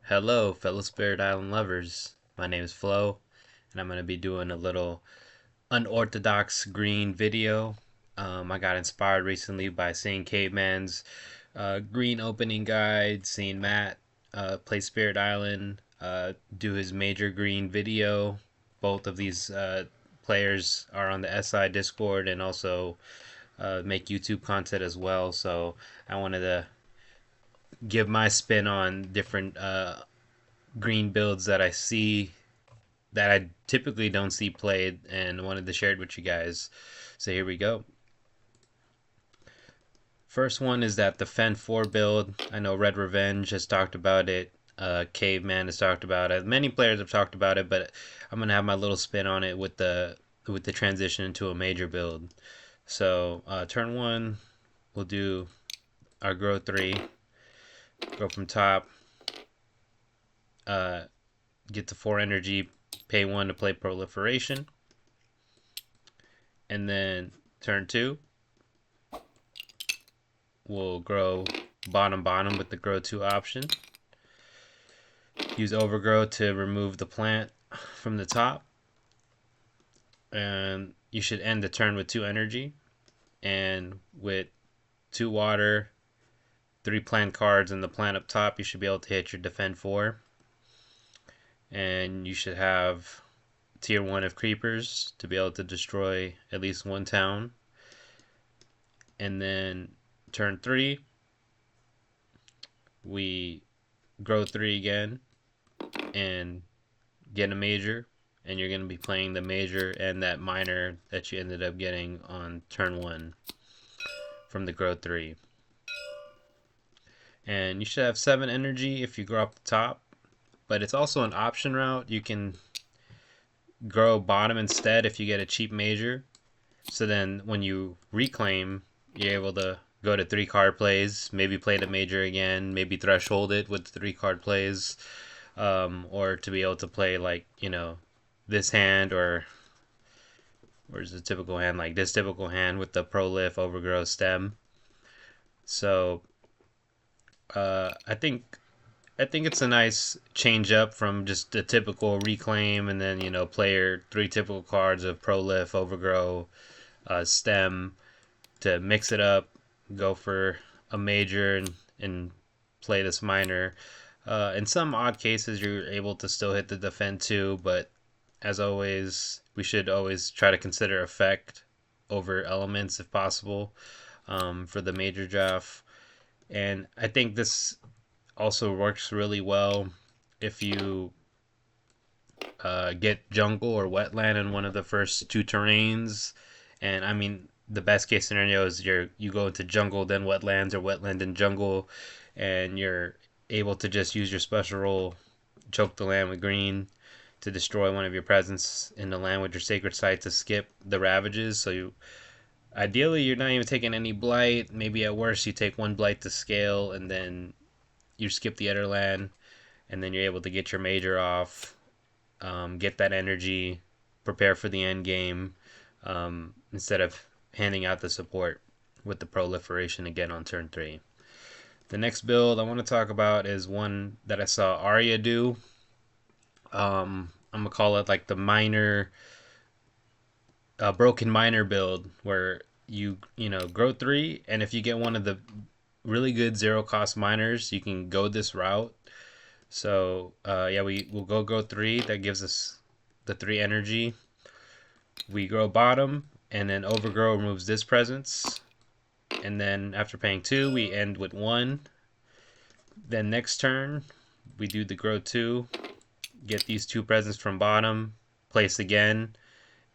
Hello, fellow Spirit Island lovers. My name is Flo, and I'm going to be doing a little unorthodox green video. I got inspired recently by seeing Caveman's green opening guide, seeing Matt play Spirit Island, do his major green video. Both of these players are on the SI Discord and also make YouTube content as well. So I wanted to give my spin on different green builds that I see that I typically don't see played and wanted to share it with you guys. So here we go. First one is that the Fen 4 build. I know Red Revenge has talked about it. Caveman has talked about it. Many players have talked about it, but I'm gonna have my little spin on it with the transition into a major build. So turn one, we'll do our grow three. Go from top. Uh, get to 4 energy. Pay 1 to play Proliferation. And then turn 2, we'll grow bottom with the grow 2 option. Use overgrow to remove the plant from the top. And you should end the turn with 2 energy. And with 2 water, 3 plant cards, and the plant up top, you should be able to hit your defend 4. And you should have tier 1 of creepers to be able to destroy at least 1 town. And then turn 3, we grow 3 again and get a major, and you're going to be playing the major and that minor that you ended up getting on turn 1 from the grow 3. And you should have 7 energy if you grow up the top, but it's also an option route. You can grow bottom instead if you get a cheap major. So then when you reclaim, you're able to go to 3 card plays, maybe play the major again, maybe threshold it with 3 card plays, or to be able to play like, this hand, or where's the typical hand, like this typical hand with the prolif, overgrow, stem. So I think it's a nice change up from just the typical reclaim and then play your 3 typical cards of prolif, overgrow, stem, to mix it up, go for a major and play this minor. In some odd cases, you're able to still hit the defend too, but as always, we should always try to consider effect over elements if possible, for the major draft. And I think this also works really well if you get jungle or wetland in one of the first 2 terrains. And I mean, the best case scenario is you go into jungle, then wetlands, or wetland and jungle, and you're able to just use your special roll, choke the land with green, to destroy one of your presence in the land with your sacred site to skip the ravages. So ideally you're not even taking any blight. Maybe at worst you take 1 blight to scale, and then you skip the other land, and then you're able to get your major off, get that energy, prepare for the end game, instead of handing out the support with the proliferation again on turn 3. The next build I want to talk about is one that I saw Arya do. I'm gonna call it like the minor, broken minor build, where you grow 3, and if you get one of the really good 0 cost miners, you can go this route. So yeah, we'll go 3. That gives us the 3 energy. We grow bottom, and then overgrow removes this presence. And then after paying 2, we end with 1. Then next turn, we do the grow 2, get these 2 presents from bottom, place again,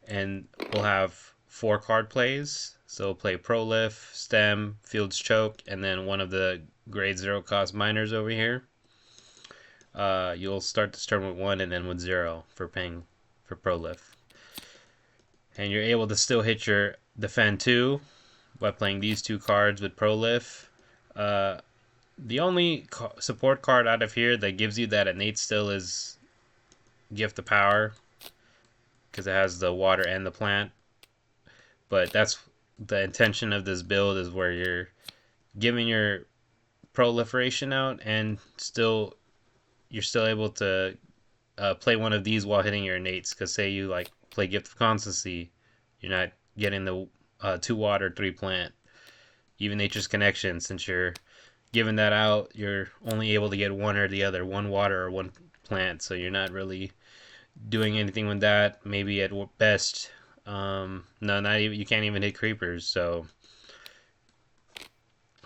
and we'll have 4 card plays. So we'll play prolif, stem, fields choke, and then one of the grade 0 cost miners over here. You'll start this turn with 1 and then with 0 for paying for prolif. And you're able to still hit your defend 2 by playing these 2 cards with prolif. The only support card out of here that gives you that innate still is Gift of Power, because it has the water and the plant. But that's the intention of this build, is where you're giving your proliferation out and still you're still able to play one of these while hitting your innates. Because say you like play Gift of Constancy, you're not getting the 2 water 3 plant. Even Nature's Connection, since you're giving that out, you're only able to get one or the other, 1 water or 1 plant. So you're not really doing anything with that. Maybe at best, no, not even, you can't even hit creepers. So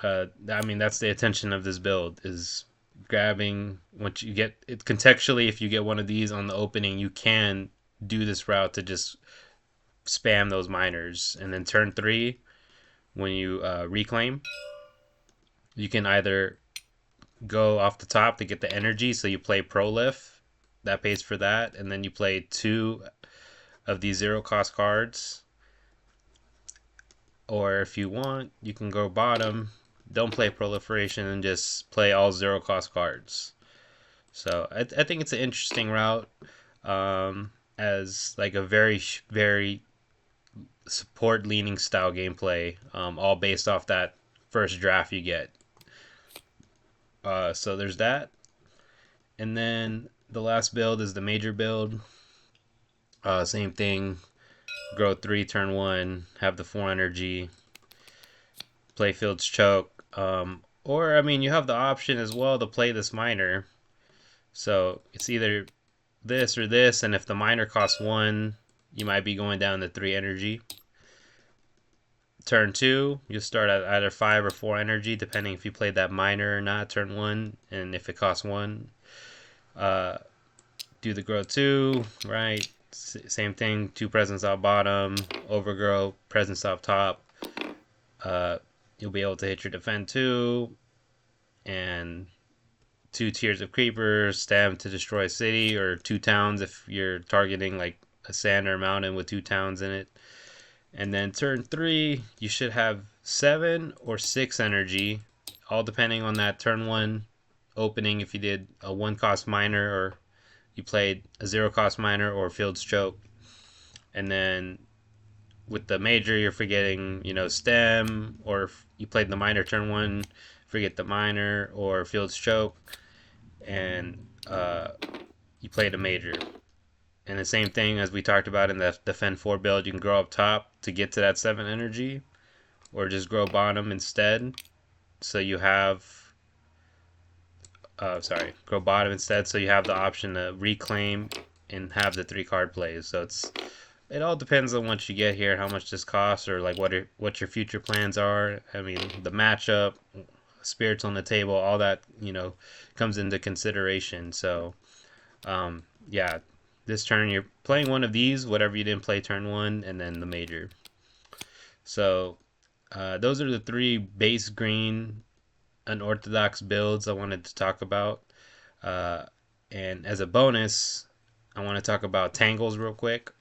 I mean, that's the intention of this build is grabbing once you get it contextually. If you get one of these on the opening, you can do this route to just spam those miners, and then turn 3 when you reclaim, you can either go off the top to get the energy, so you play Prolif, that pays for that, and then you play 2 of these 0 cost cards. Or if you want, you can go bottom, don't play Proliferation, and just play all 0 cost cards. So I think it's an interesting route, as like a very very support leaning style gameplay, all based off that first draft you get. So there's that, and then the last build is the major build. Same thing, grow 3 turn 1, have the 4 energy, play Field's Choke. Or I mean, you have the option as well to play this miner. So it's either this or this, and if the miner costs 1, you might be going down to 3 energy. Turn 2, you'll start at either 5 or 4 energy, depending if you played that miner or not. Turn 1, and if it costs 1, do the grow 2, right? Same thing, 2 presents off bottom, overgrow, presents off top. You'll be able to hit your defend 2, and 2 tiers of creepers, stab to destroy a city, or 2 towns if you're targeting like a sand or a mountain with 2 towns in it. And then turn 3, you should have 7 or 6 energy, all depending on that turn 1 opening. If you did a 1 cost miner, or you played a 0 cost miner or Field's Choke. And then with the major, you're forgetting, stem, or if you played the miner turn 1, forget the miner or Field's Choke, and you played a major. And the same thing as we talked about in the defend 4 build, you can grow up top to get to that 7 energy, or just grow bottom instead. So you have, grow bottom instead, so you have the option to reclaim and have the 3 card plays. So it all depends on what you get here, how much this costs, or like what your future plans are. I mean, the matchup, spirits on the table, all that comes into consideration. So yeah, this turn you're playing one of these, whatever you didn't play turn 1, and then the major. So those are the 3 base green unorthodox builds I wanted to talk about. And as a bonus, I want to talk about Tangles real quick.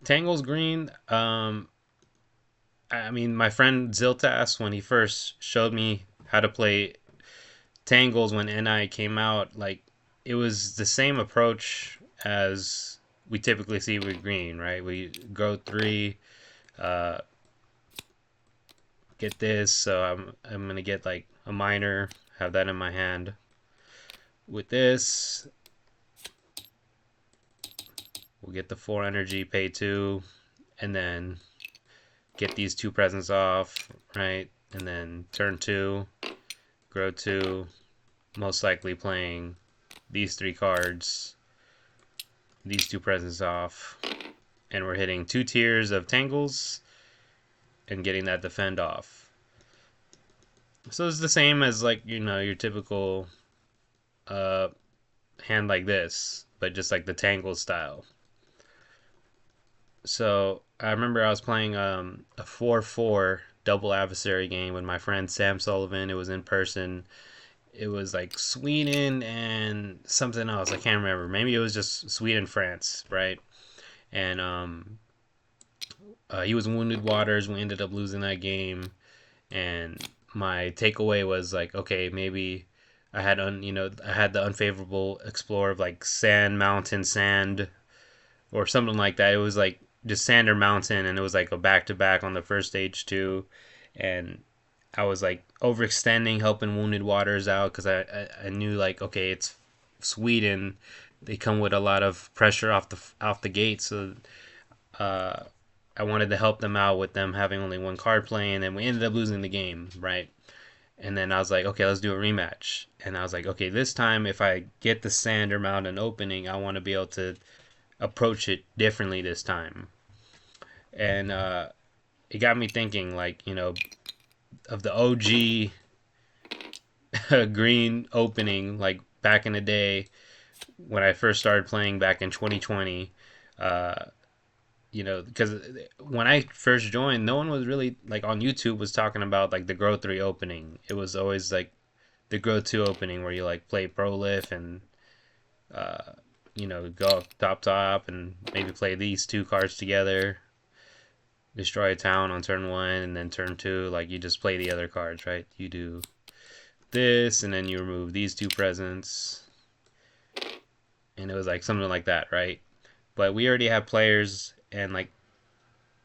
Tangles green, I mean, my friend Ziltas, when he first showed me how to play Tangles when NI came out, like, it was the same approach as we typically see with green, right? We grow 3, get this, so I'm gonna get like a miner, have that in my hand. With this, we'll get the 4 energy, pay 2, and then get these 2 presents off, right? And then turn 2, grow 2, most likely playing these 3 cards, these 2 presents off, and we're hitting 2 tiers of Tangles and getting that defend off. So it's the same as like your typical hand like this, but just like the Tangle style. So I remember I was playing a 4-4 double adversary game with my friend Sam Sullivan. It was in person. It was like Sweden and something else. I can't remember. Maybe it was just Sweden, France, right? And he was Wounded Waters. We ended up losing that game. And my takeaway was like, okay, maybe I had I had the unfavorable explore of like sand, mountain, sand, or something like that. It was like just sand or mountain, and it was like a back to back on the first stage too. And I was like overextending, helping Wounded Waters out because I knew like, okay, it's Sweden, they come with a lot of pressure off the gate, so uh, I wanted to help them out with them having only one card playing, and we ended up losing the game, right? And then I was like, okay, let's do a rematch. And I was like, okay, this time if I get the Sander Mountain opening, I want to be able to approach it differently this time. And it got me thinking, like, of the OG green opening, like back in the day when I first started playing back in 2020. Uh, because when I first joined, no one was really like on YouTube was talking about like the Grow 3 opening. It was always like the Grow 2 opening where you like play Prolif and uh, go top and maybe play these two cards together, destroy a town on turn one, and then turn two, like you just play the other cards, right? You do this, and then you remove these two presents, and it was like something like that, right? But we already have players and like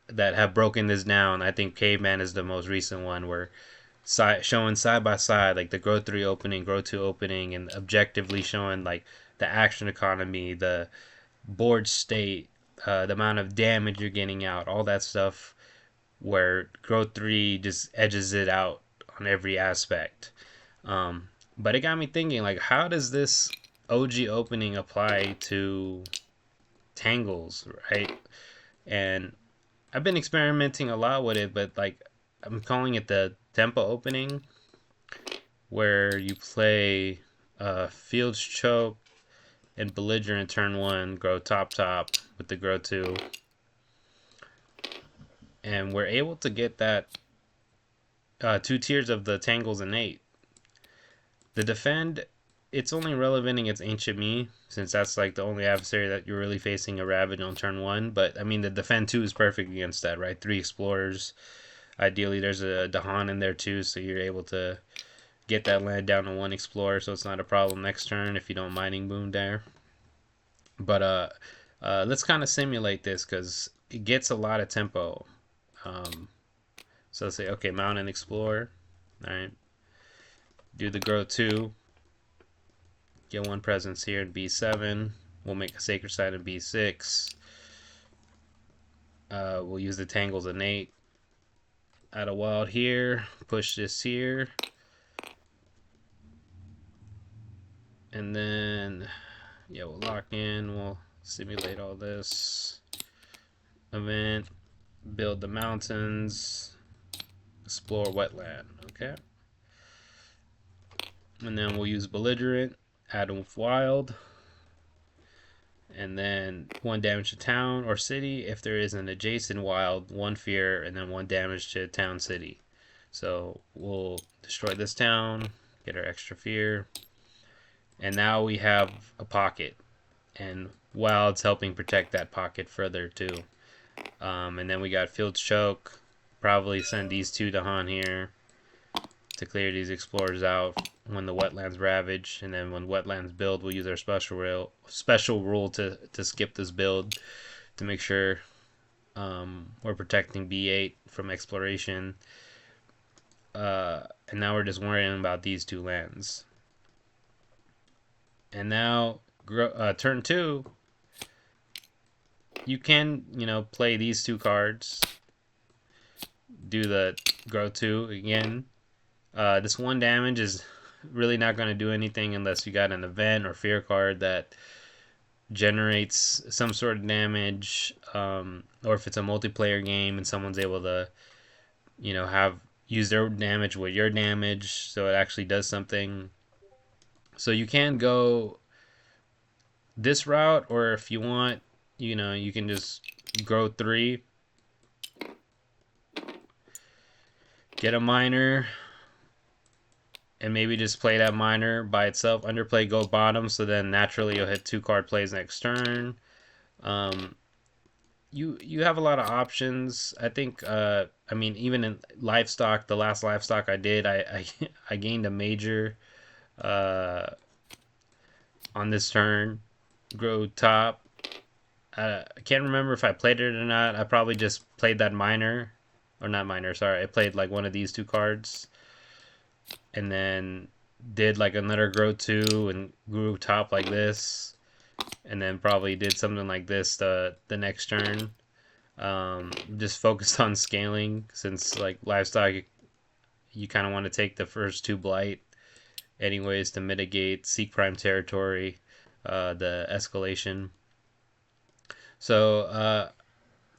that have broken this down. I think Caveman is the most recent one where showing side by side like the Grow 3 opening, Grow 2 opening, and objectively showing like the action economy, the board state, the amount of damage you're getting out, all that stuff, where Grow 3 just edges it out on every aspect. But it got me thinking, like, how does this OG opening apply to Tangles, right? And I've been experimenting a lot with it, but like, I'm calling it the tempo opening, where you play Fields Choke and Belligerent turn one, grow top with the Grow 2. And we're able to get that two tiers of the Tangles innate. The defend, it's only relevant against Ancient Me, since that's like the only adversary that you're really facing a Ravage on turn one. But I mean, the defend 2 is perfect against that, right? 3 Explorers. Ideally, there's a Dahan in there too, so you're able to get that land down to 1 Explorer, so it's not a problem next turn if you don't Mining Boom there. But let's kind of simulate this because it gets a lot of tempo. So let's say, okay, Mount and Explore. All right. Do the Grow 2. Get 1 presence here in B7. We'll make a Sacred Site in B6. We'll use the Tangles innate. Add a Wild here. Push this here. And then, yeah, we'll lock in. We'll simulate all this. Event. Build the mountains. Explore wetland. Okay. And then we'll use Belligerent. Add with Wild. And then 1 damage to town or city. If there is an adjacent wild, 1 fear, and then 1 damage to town city. So we'll destroy this town, get our extra fear. And now we have a pocket. And wild's helping protect that pocket further too. And then we got Field Choke. Probably send these 2 to Han here to clear these explorers out when the wetlands ravage, and then when wetlands build, we'll use our special rule to skip this build to make sure we're protecting B8 from exploration. And now we're just worrying about these 2 lands. And now turn 2, you can play these 2 cards, do the Grow 2 again. This 1 damage is really not going to do anything unless you got an event or fear card that generates some sort of damage, or if it's a multiplayer game and someone's able to have use their damage with your damage, so it actually does something. So you can go this route, or if you want, you can just Grow 3, get a miner, and maybe just play that miner by itself. Underplay, go bottom, so then naturally you'll hit 2 card plays next turn. You have a lot of options. I think I mean, even in livestock, the last livestock I did, I gained a major on this turn. Grow top. I can't remember if I played it or not. I probably just played that miner, or not miner. Sorry, I played like one of these 2 cards. and then did like another grow two and grew top like this, and then probably did something like this the next turn. Just focused on scaling since like livestock, you kind of want to take the first two blight anyways to mitigate seek prime territory, the escalation. So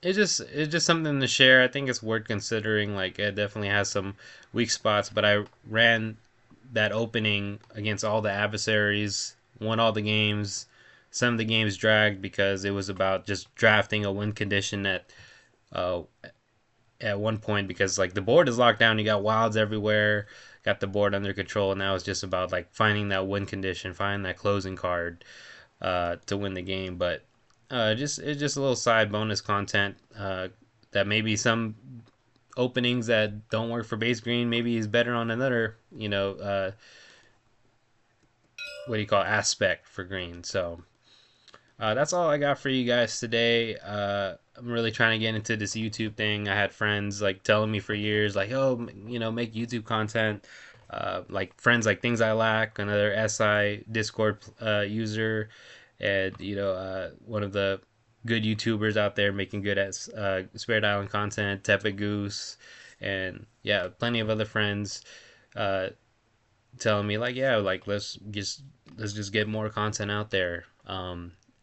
it's just something to share. I think it's worth considering. Like it definitely has some weak spots, but I ran that opening against all the adversaries, won all the games. Some of the games dragged because it was about just drafting a win condition uh, at one point, because like the board is locked down, you got wilds everywhere, got the board under control, and now it's just about like finding that win condition, finding that closing card to win the game. But just it's just a little side bonus content that maybe some openings that don't work for base green maybe is better on another, what do you call it, aspect for green. So that's all I got for you guys today. I'm really trying to get into this YouTube thing. I had friends like telling me for years, like, "Oh, make YouTube content." Like friends like Things I Lack, another SI Discord user, and one of the good YouTubers out there making good at Spirit Island content, Tepid Goose, and yeah, plenty of other friends uh, telling me like, yeah, like let's just get more content out there.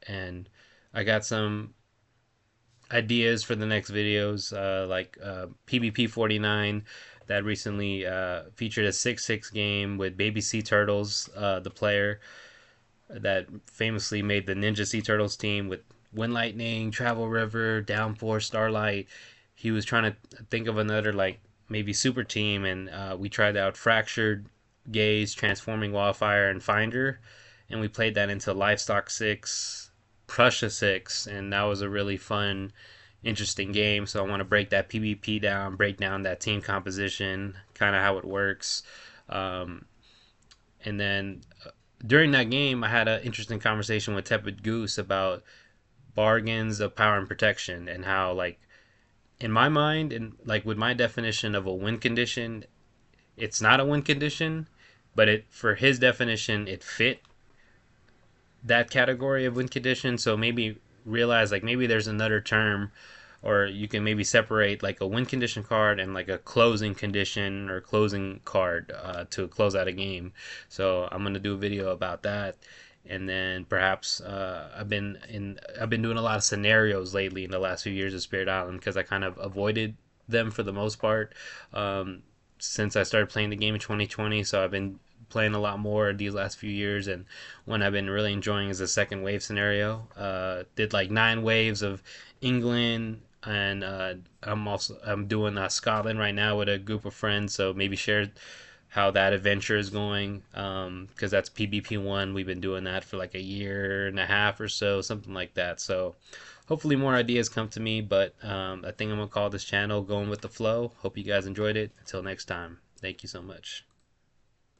And I got some ideas for the next videos, like PvP 49 that recently featured a 6-6 game with Baby Sea Turtles, the player that famously made the Ninja Sea Turtles team with Wind Lightning, Travel River, Downpour, Starlight. He was trying to think of another like maybe super team, and we tried out Fractured, Gaze, Transforming Wildfire, and Finder, and we played that into Livestock 6, Prussia 6, and that was a really fun, interesting game. So I want to break that PvP down, break down that team composition, kind of how it works. Um, and then during that game, I had an interesting conversation with Tepid Goose about bargains of power and protection, and how, like, in my mind, and like with my definition of a win condition, it's not a win condition, but it for his definition, it fit that category of win condition. So maybe realize like maybe there's another term, or you can maybe separate like a win condition card and like a closing condition or closing card to close out a game. So I'm gonna do a video about that, and then perhaps I've been doing a lot of scenarios lately in the last few years of Spirit Island, because I kind of avoided them for the most part, since I started playing the game in 2020. So I've been playing a lot more these last few years, and one I've been really enjoying is the second wave scenario. Did like 9 waves of England, and I'm doing Scotland right now with a group of friends. So maybe share how that adventure is going, because that's PvP1. We've been doing that for like a year and a half or so, something like that. So hopefully more ideas come to me, but I think I'm gonna call this channel Going with the Flow. Hope you guys enjoyed it. Until next time, thank you so much.